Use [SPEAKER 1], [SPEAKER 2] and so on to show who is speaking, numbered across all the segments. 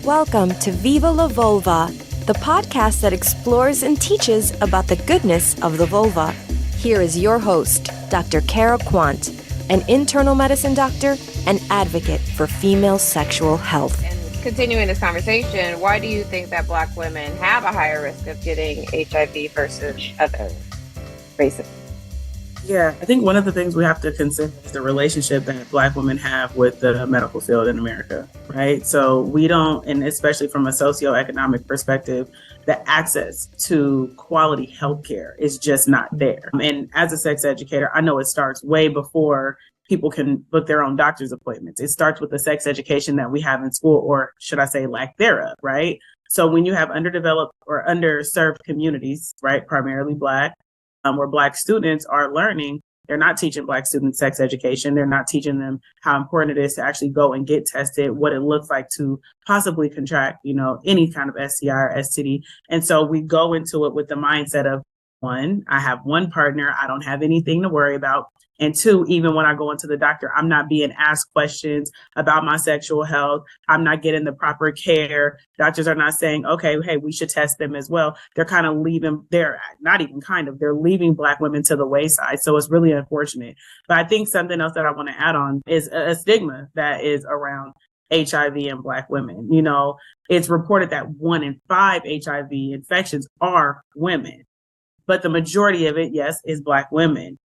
[SPEAKER 1] Welcome to Viva La Vulva, the podcast that explores and teaches about the goodness of the vulva. Here is your host, Dr. Cara Quant, an internal medicine doctor and advocate for female sexual health.
[SPEAKER 2] And continuing this conversation, why do you think that Black women have a higher risk of getting HIV versus other races?
[SPEAKER 3] Yeah, I think one of the things we have to consider is the relationship that Black women have with the medical field in America, right? So we don't, and especially from a socioeconomic perspective, the access to quality healthcare is just not there. And as a sex educator, I know it starts way before people can book their own doctor's appointments. It starts with the sex education that we have in school, or should I say lack thereof, right? So when you have underdeveloped or underserved communities, right, primarily Black, where Black students are learning, they're not teaching Black students sex education. They're not teaching them how important it is to actually go and get tested, what it looks like to possibly contract, any kind of STI or STD. And so we go into it with the mindset of, one, I have one partner, I don't have anything to worry about. And two, even when I go into the doctor, I'm not being asked questions about my sexual health. I'm not getting the proper care. Doctors are not saying, okay, hey, we should test them as well. They're kind of leaving, they're leaving Black women to the wayside. So it's really unfortunate. But I think something else that I want to add on is a stigma that is around HIV in Black women. It's reported that 1 in 5 HIV infections are women, but the majority of it, yes, is Black women.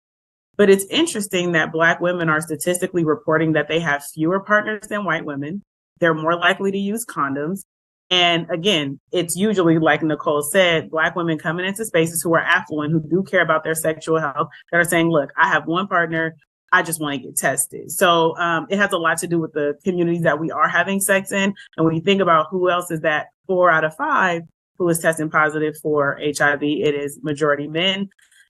[SPEAKER 3] But it's interesting that Black women are statistically reporting that they have fewer partners than white women. They're more likely to use condoms. And again, it's usually, like Nikole said, Black women coming into spaces who are affluent, who do care about their sexual health, that are saying, look, I have one partner, I just want to get tested. So it has a lot to do with the communities that we are having sex in. And when you think about who else is that 4 out of 5 who is testing positive for HIV, it is majority men.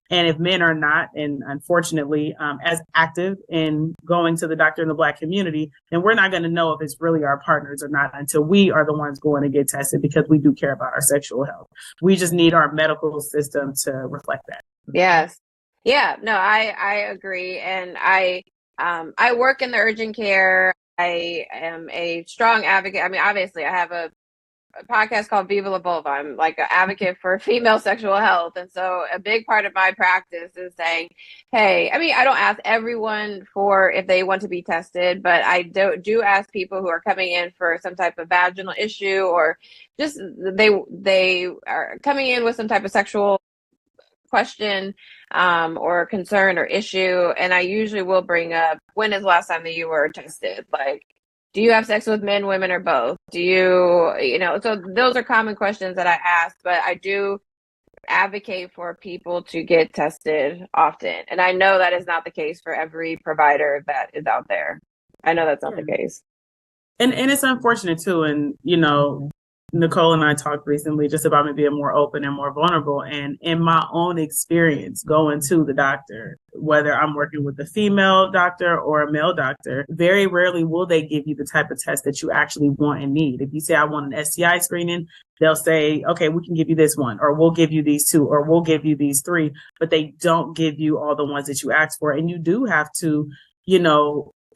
[SPEAKER 3] And if men are not, and unfortunately, as active in going to the doctor in the Black community, then we're not going to know if it's really our partners or not until we are the ones going to get tested, because we do care about our sexual health. We just need our medical system to reflect that.
[SPEAKER 2] Yes. Yeah, no, I agree. And I work in the urgent care. I am a strong advocate. I mean, obviously, I have a podcast called Viva La Vulva. I'm like an advocate for female sexual health. And so a big part of my practice is saying, hey, I mean, I don't ask everyone for if they want to be tested, but I do ask people who are coming in for some type of vaginal issue, or just they are coming in with some type of sexual question or concern or issue. And I usually will bring up, when is the last time that you were tested? Like, do you have sex with men, women, or both? Do you, so those are common questions that I ask, but I do advocate for people to get tested often. And I know that is not the case for every provider that is out there. I know that's not the case.
[SPEAKER 3] And it's unfortunate too. And, Nikole and I talked recently just about me being more open and more vulnerable. And in my own experience going to the doctor, whether I'm working with a female doctor or a male doctor, very rarely will they give you the type of test that you actually want and need. If you say, I want an STI screening, they'll say, okay, we can give you this one, or we'll give you these 2, or we'll give you these 3, but they don't give you all the ones that you asked for. And you do have to,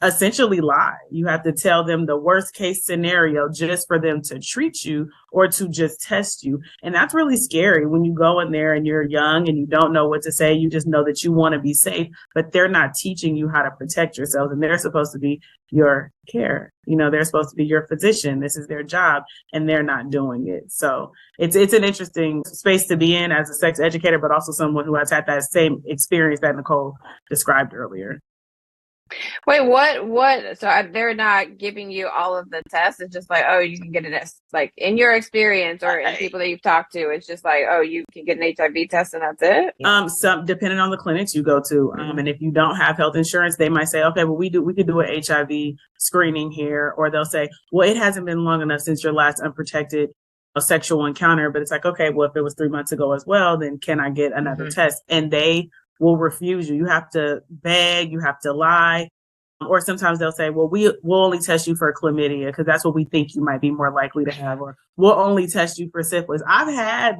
[SPEAKER 3] essentially lie. You have to tell them the worst case scenario just for them to treat you or to just test you. And that's really scary when you go in there and you're young and you don't know what to say. You just know that you want to be safe, but they're not teaching you how to protect yourself. And they're supposed to be your care. They're supposed to be your physician. This is their job, and they're not doing it. So it's an interesting space to be in as a sex educator, but also someone who has had that same experience that Nikole described earlier.
[SPEAKER 2] Wait, what? So they're not giving you all of the tests. It's just like, oh, you can get it. Like in your experience or in people that you've talked to, it's just like, oh, you can get an HIV test and that's it.
[SPEAKER 3] Some depending on the clinics you go to, and if you don't have health insurance, they might say, okay, well, we could do an HIV screening here, or they'll say, well, it hasn't been long enough since your last unprotected sexual encounter, but it's like, okay, well, if it was 3 months ago as well, then can I get another test? And they will refuse you. You have to beg, you have to lie. Or sometimes they'll say, well, we'll only test you for chlamydia because that's what we think you might be more likely to have, or we'll only test you for syphilis. I've had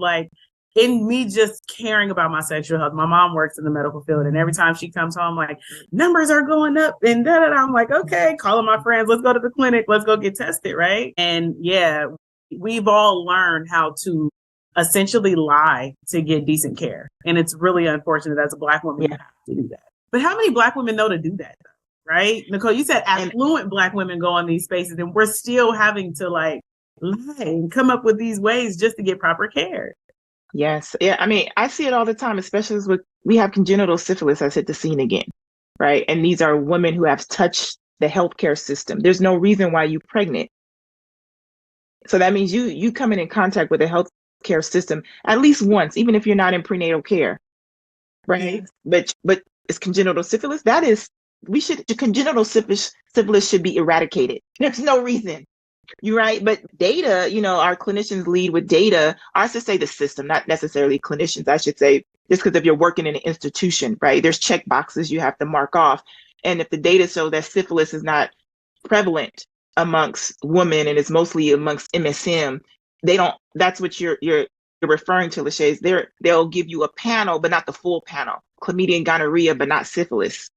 [SPEAKER 3] in me just caring about my sexual health. My mom works in the medical field, and every time she comes home, like, numbers are going up and da da da. I'm like, okay, calling my friends, let's go to the clinic, let's go get tested, right? And yeah, we've all learned how to essentially lie to get decent care. And it's really unfortunate as a Black woman, you have to do that. But how many Black women know to do that, though? Right? Nikole, you said affluent Black women go in these spaces, and we're still having to like lie and come up with these ways just to get proper care.
[SPEAKER 4] Yes. Yeah. I mean, I see it all the time, especially with we have congenital syphilis has hit the scene again, right? And these are women who have touched the healthcare system. There's no reason why you're pregnant. So that means you coming in contact with the healthcare system at least once, even if you're not in prenatal care, right? Yes. But it's congenital syphilis. That is, congenital syphilis should be eradicated. There's no reason. You're right. But data, our clinicians lead with data. I should say the system, not necessarily clinicians. I should say, just because if you're working in an institution, right, there's check boxes you have to mark off. And if the data show that syphilis is not prevalent amongst women and it's mostly amongst MSM, that's what you're referring to, Lashae. They'll give you a panel, but not the full panel. Chlamydia and gonorrhea, but not syphilis.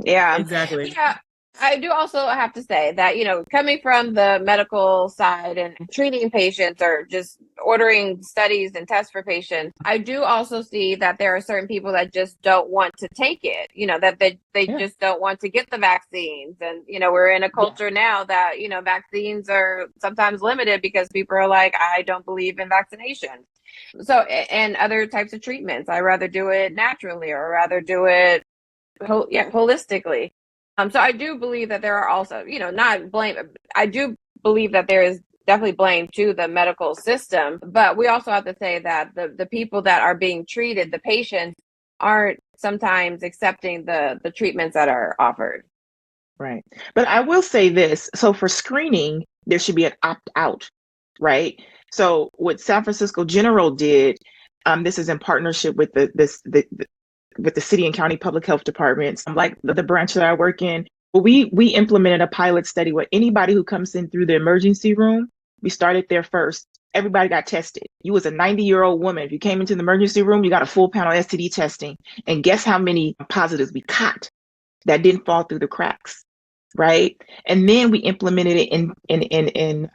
[SPEAKER 2] Yeah,
[SPEAKER 3] exactly.
[SPEAKER 2] Yeah. I do also have to say that, coming from the medical side and treating patients or just ordering studies and tests for patients, I do also see that there are certain people that just don't want to take it, that they just don't want to get the vaccines. And, we're in a culture now that, vaccines are sometimes limited because people are like, I don't believe in vaccinations. So, and other types of treatments, I rather do it naturally or rather do it holistically. So I do believe that there are also, not blame. I do believe that there is definitely blame to the medical system, but we also have to say that the people that are being treated, the patients, aren't sometimes accepting the treatments that are offered.
[SPEAKER 4] Right. But I will say this. So for screening, there should be an opt-out, right? So what San Francisco General did, this is in partnership with with the city and county public health departments, like the branch that I work in. We implemented a pilot study where anybody who comes in through the emergency room, we started there first. Everybody got tested. You was a 90-year-old woman. If you came into the emergency room, you got a full panel STD testing. And guess how many positives we caught that didn't fall through the cracks, right? And then we implemented it in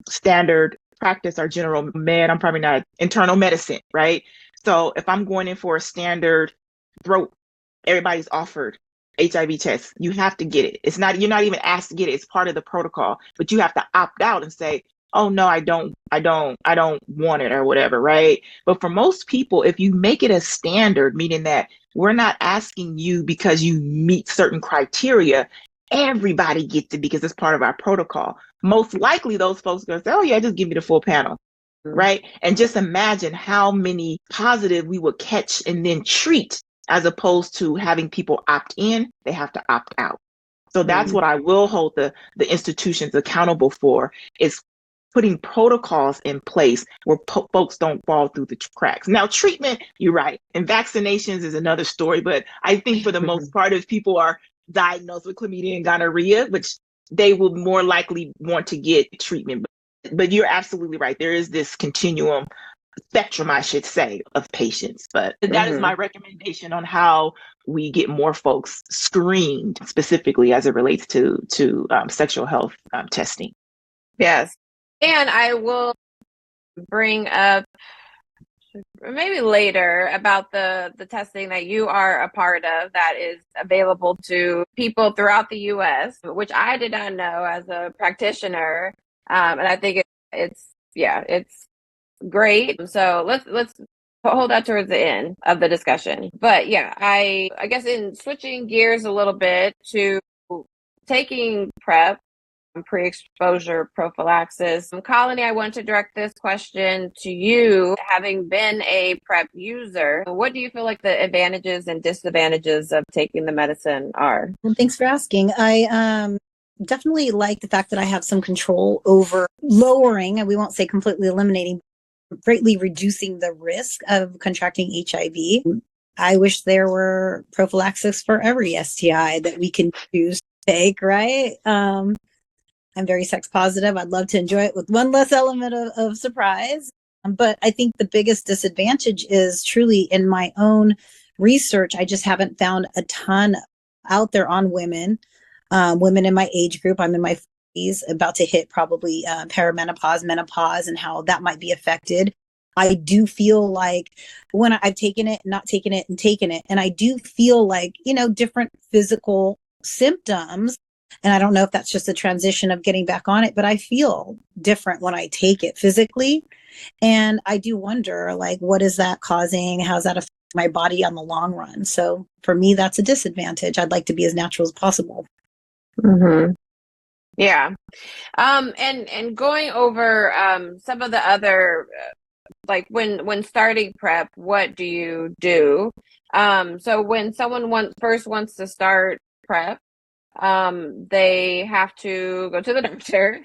[SPEAKER 4] standard practice, our general med. I'm probably not internal medicine, right? So if I'm going in for a standard throat, everybody's offered HIV tests. You have to get it. You're not even asked to get it. It's part of the protocol, but you have to opt out and say, oh no, I don't want it or whatever, right? But for most people, if you make it a standard, meaning that we're not asking you because you meet certain criteria, everybody gets it because it's part of our protocol. Most likely those folks are going to say, oh yeah, just give me the full panel. Right. And just imagine how many positive we would catch and then treat, as opposed to having people opt in, they have to opt out. So that's what I will hold the institutions accountable for, is putting protocols in place where folks don't fall through the cracks. Now, treatment, you're right. And vaccinations is another story. But I think for the most part, if people are diagnosed with chlamydia and gonorrhea, which they will more likely want to get treatment. But you're absolutely right. There is this continuum, spectrum, I should say, of patients. But that is my recommendation on how we get more folks screened, specifically as it relates to sexual health testing.
[SPEAKER 2] Yes. And I will bring up maybe later about the testing that you are a part of that is available to people throughout the U.S., which I did not know as a practitioner. And I think it's great. So let's hold that towards the end of the discussion. But yeah, I guess in switching gears a little bit to taking PrEP, pre-exposure prophylaxis. Coloni, I want to direct this question to you. Having been a PrEP user, what do you feel like the advantages and disadvantages of taking the medicine are?
[SPEAKER 5] Well, thanks for asking. I definitely like the fact that I have some control over lowering, and we won't say completely eliminating, greatly reducing the risk of contracting HIV. I wish there were prophylaxis for every STI that we can choose to take, right? I'm very sex positive. I'd love to enjoy it with one less element of surprise. But I think the biggest disadvantage is truly in my own research. I just haven't found a ton out there on women, women in my age group. I'm in my 40s, about to hit probably perimenopause, menopause, and how that might be affected. I do feel like when I've taken it, not taken it, and taken it, and I do feel like, different physical symptoms. And I don't know if that's just a transition of getting back on it, but I feel different when I take it physically. And I do wonder, like, what is that causing? How's that affect my body on the long run? So for me, that's a disadvantage. I'd like to be as natural as possible.
[SPEAKER 2] Mm-hmm. Yeah. And going over some of the other, like when starting PrEP, what do you do? So when someone first wants to start PrEP, they have to go to the doctor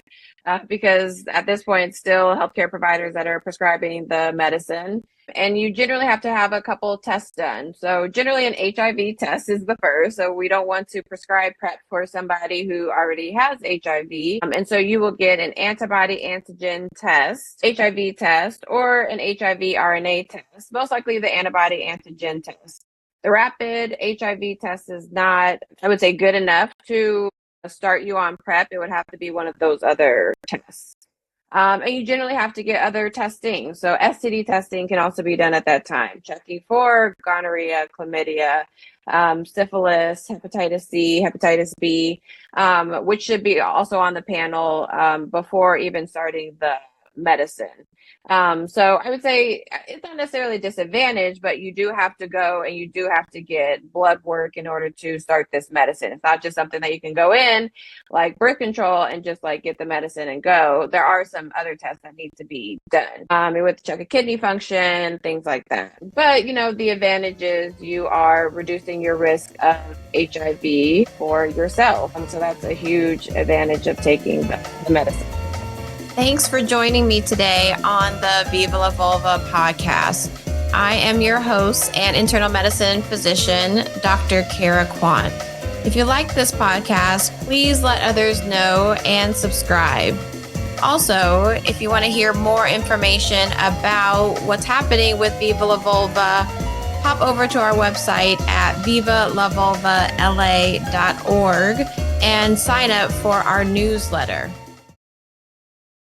[SPEAKER 2] because at this point, it's still healthcare providers that are prescribing the medicine. And you generally have to have a couple tests done. So generally an HIV test is the first. So we don't want to prescribe PrEP for somebody who already has HIV. And so you will get an antibody antigen test, HIV test, or an HIV RNA test, most likely the antibody antigen test. The rapid HIV test is not, I would say, good enough to start you on PrEP. It would have to be one of those other tests. And you generally have to get other testing. So STD testing can also be done at that time, checking for gonorrhea, chlamydia, syphilis, hepatitis C, hepatitis B, which should be also on the panel before even starting the medicine. So I would say it's not necessarily a disadvantage, but you do have to go and you do have to get blood work in order to start this medicine. It's not just something that you can go in like birth control and just like get the medicine and go. There are some other tests that need to be done. You would check a kidney function, things like that. But the advantage is you are reducing your risk of HIV for yourself. So that's a huge advantage of taking the medicine.
[SPEAKER 1] Thanks for joining me today on the Viva La Vulva podcast. I am your host and internal medicine physician, Dr. Cara Quant. If you like this podcast, please let others know and subscribe. Also, if you want to hear more information about what's happening with Viva La Vulva, hop over to our website at vivalavulvala.org and sign up for our newsletter.